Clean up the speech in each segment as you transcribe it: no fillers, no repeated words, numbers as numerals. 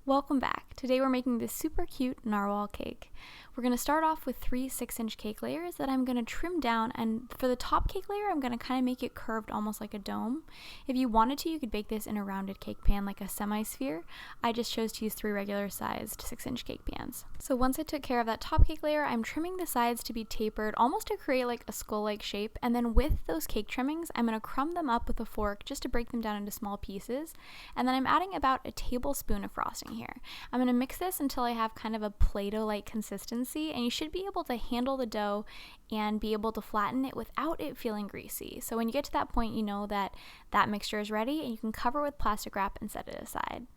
Welcome back. Today we're making this super cute narwhal cake. We're going to start off with 3 6-inch cake layers that I'm going to trim down, and for the top cake layer I'm going to kind of make it curved almost like a dome. If you wanted to, you could bake this in a rounded cake pan like a semi-sphere. I just chose to use 3 regular sized 6-inch cake pans. So once I took care of that top cake layer, I'm trimming the sides to be tapered almost to create like a skull-like shape, and then with those cake trimmings I'm going to crumb them up with a fork just to break them down into small pieces, and then I'm adding about a tablespoon of frosting here. I'm going to mix this until I have kind of a Play-Doh-like consistency, and you should be able to handle the dough and be able to flatten it without it feeling greasy. So when you get to that point, you know that that mixture is ready, and you can cover with plastic wrap and set it aside.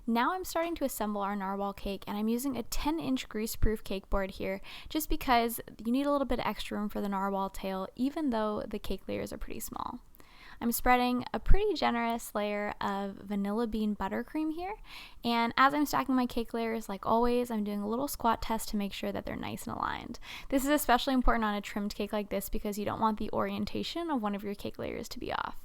Now I'm starting to assemble our narwhal cake, and I'm using a 10-inch grease-proof cake board here just because you need a little bit of extra room for the narwhal tail, even though the cake layers are pretty small. I'm spreading a pretty generous layer of vanilla bean buttercream here, and as I'm stacking my cake layers, like always, I'm doing a little squat test to make sure that they're nice and aligned. This is especially important on a trimmed cake like this because you don't want the orientation of one of your cake layers to be off.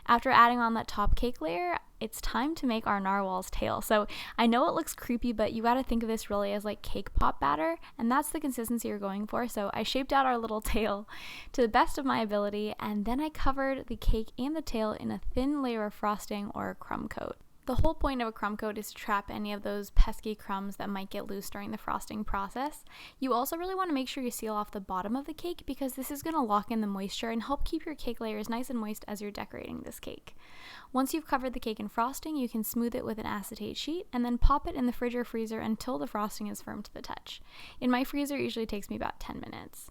After adding on that top cake layer, it's time to make our narwhal's tail. So I know it looks creepy, but you gotta think of this really as like cake pop batter, and that's the consistency you're going for. So I shaped out our little tail to the best of my ability, and then I covered the cake and the tail in a thin layer of frosting or a crumb coat. The whole point of a crumb coat is to trap any of those pesky crumbs that might get loose during the frosting process. You also really want to make sure you seal off the bottom of the cake because this is going to lock in the moisture and help keep your cake layers nice and moist as you're decorating this cake. Once you've covered the cake in frosting, you can smooth it with an acetate sheet and then pop it in the fridge or freezer until the frosting is firm to the touch. In my freezer, it usually takes me about 10 minutes.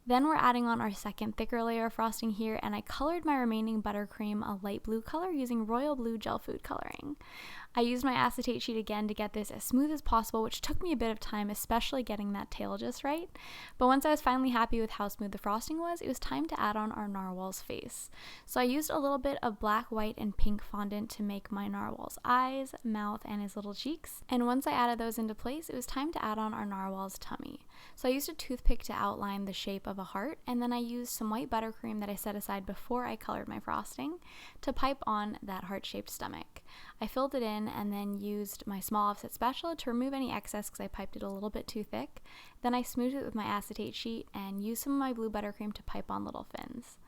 Then we're adding on our second thicker layer of frosting here, and I colored my remaining buttercream a light blue color using royal blue gel food coloring. I used my acetate sheet again to get this as smooth as possible, which took me a bit of time, especially getting that tail just right. But once I was finally happy with how smooth the frosting was, it was time to add on our narwhal's face. So I used a little bit of black, white, and pink fondant to make my narwhal's eyes, mouth, and his little cheeks. And once I added those into place, it was time to add on our narwhal's tummy. So I used a toothpick to outline the shape of a heart, and then I used some white buttercream that I set aside before I colored my frosting to pipe on that heart-shaped stomach. I filled it in and then used my small offset spatula to remove any excess because I piped it a little bit too thick. Then I smoothed it with my acetate sheet and used some of my blue buttercream to pipe on little fins.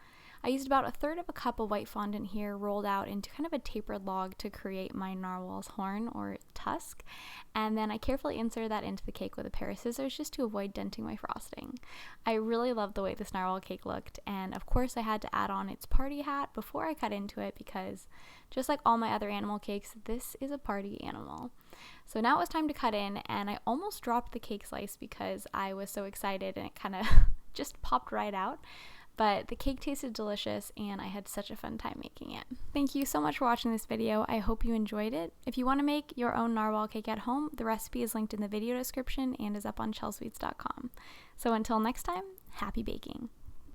I used about 1/3 of a cup of white fondant here rolled out into kind of a tapered log to create my narwhal's horn or tusk, and then I carefully inserted that into the cake with a pair of scissors just to avoid denting my frosting. I really loved the way this narwhal cake looked, and of course I had to add on its party hat before I cut into it because just like all my other animal cakes, this is a party animal. So now it was time to cut in, and I almost dropped the cake slice because I was so excited and it kind of just popped right out. But the cake tasted delicious and I had such a fun time making it. Thank you so much for watching this video. I hope you enjoyed it. If you want to make your own narwhal cake at home, the recipe is linked in the video description and is up on Chelsweets.com. So until next time, happy baking.